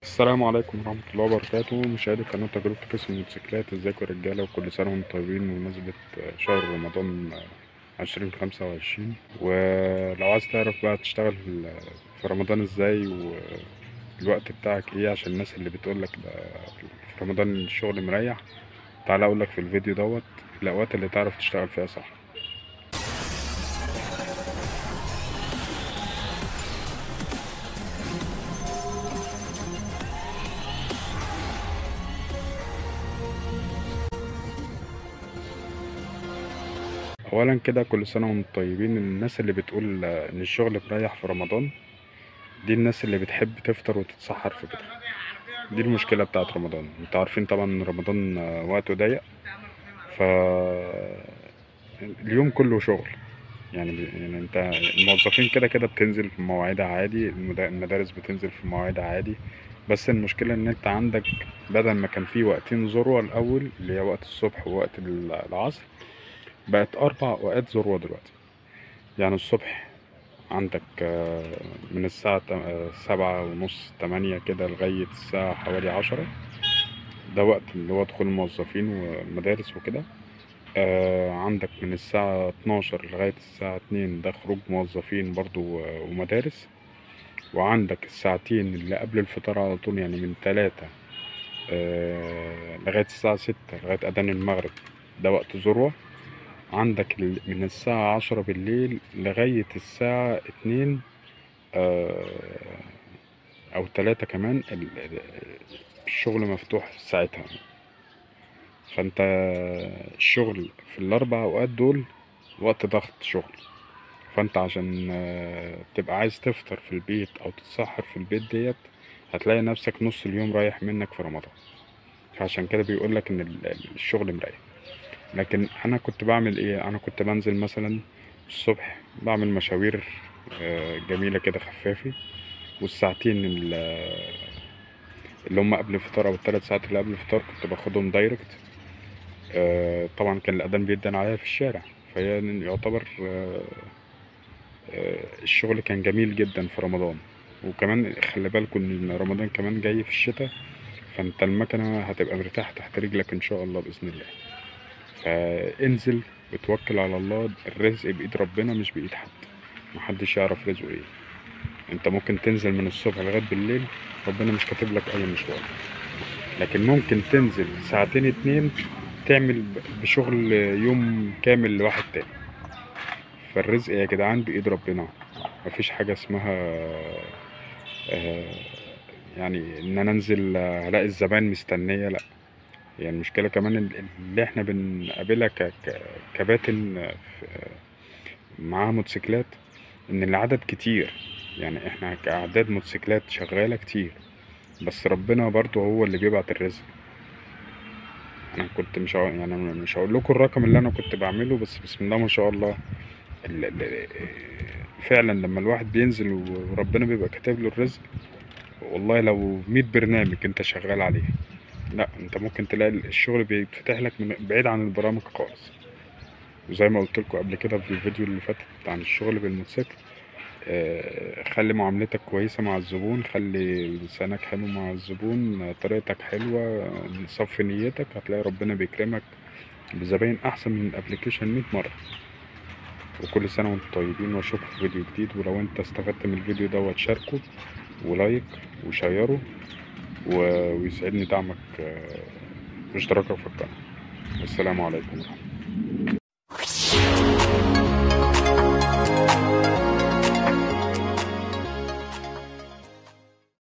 السلام عليكم ورحمة الله وبركاته. مشاهدي قناة تجربة قسم الموتوسيكلات، ازيكم يا رجالة؟ وكل سنة وانتم طيبين بمناسبة شهر رمضان 2025. ولو عايز تعرف بقى تشتغل في رمضان ازاي، والوقت بتاعك ايه، عشان الناس اللي بتقولك ده في رمضان الشغل مريح، تعالى اقولك في الفيديو دوت الأوقات اللي تعرف تشتغل فيها صح. اولا كده كل سنة وانتم طيبين. الناس اللي بتقول ان الشغل مريح في رمضان دي الناس اللي بتحب تفطر وتتسحر في بيتها. دي المشكلة بتاعت رمضان. انتوا عارفين طبعا ان رمضان وقته ضيق، ف اليوم كله شغل. يعني انت الموظفين كده كده بتنزل في مواعيدها عادي، المدارس بتنزل في مواعيدها عادي. بس المشكلة ان انت عندك، بدل ما كان في وقتين ذروة الاول اللي هي وقت الصبح ووقت العصر، بقت 4 اوقات ذروة دلوقتي. يعني الصبح عندك من الساعة 7:30 8 كده لغاية الساعة حوالي 10، ده وقت اللي هو دخول الموظفين والمدارس وكده. عندك من الساعة 12 لغاية الساعة 2 ده خروج موظفين برضو ومدارس. وعندك الساعتين اللي قبل الفطار على طول، يعني من 3 لغاية الساعة 6 لغاية أذان المغرب، ده وقت ذروة. عندك من الساعة 10 بالليل لغاية الساعة 2 أو 3 كمان، الشغل مفتوح في ساعتها. فانت الشغل في ال4 اوقات دول وقت ضغط شغل. فانت عشان تبقى عايز تفطر في البيت او تتسحر في البيت ديت، هتلاقي نفسك نص اليوم رايح منك في رمضان. فعشان كده بيقولك ان الشغل مريح. لكن انا كنت بعمل ايه؟ انا كنت بنزل مثلا الصبح بعمل مشاوير جميلة كده خفافي، والساعتين اللي هم قبل الفطار او ال3 ساعات اللي قبل الفطار كنت باخدهم دايركت. طبعا كان الأذان بيدن عليا في الشارع، فهي يعتبر الشغل كان جميل جدا في رمضان. وكمان خلي بالكم ان رمضان كمان جاي في الشتاء، فانت المكنة هتبقى مرتاح تحت رجلك ان شاء الله بإذن الله. فانزل وتوكل على الله، الرزق بإيد ربنا مش بإيد حد، محدش يعرف رزقه ايه. انت ممكن تنزل من الصبح لغاية بالليل، ربنا مش كاتب لك اي مشوار. لكن ممكن تنزل ساعتين 2 تعمل بشغل يوم كامل لواحد تاني. فالرزق يا جدعان بإيد ربنا، مفيش حاجة اسمها آه، يعني ان انا انزل الاقي الزبائن مستنية، لا. يعني المشكلة كمان اللي احنا بنقابلها كباتن معاها موتوسيكلات، ان العدد كتير. يعني احنا كأعداد موتوسيكلات شغالة كتير، بس ربنا برضو هو اللي بيبعت الرزق. انا كنت يعني مش هقول لكم الرقم اللي انا كنت بعمله، بس بسم الله ما شاء الله. ال- ال- فعلا لما الواحد بينزل وربنا بيبقى كاتب له الرزق، والله لو 100 برنامج انت شغال عليه، لا انت ممكن تلاقي الشغل بيتفتح لك من بعيد عن البرامج خالص. وزي ما قلت لكم قبل كده في الفيديو اللي فات عن الشغل بالموتوسيكل، خلي معاملتك كويسة مع الزبون، خلي لسانك حلو مع الزبون، طريقتك حلوة، صفي نيتك، هتلاقي ربنا بيكرمك بزباين احسن من الابليكيشن 100 مرة. وكل سنة وانتم طيبين، واشوفكم في فيديو جديد. ولو انت استفدت من الفيديو دوت شاركه ولايك وشيره، ويسعدني دعمك واشتراكك في القناة. والسلام عليكم ورحمة الله.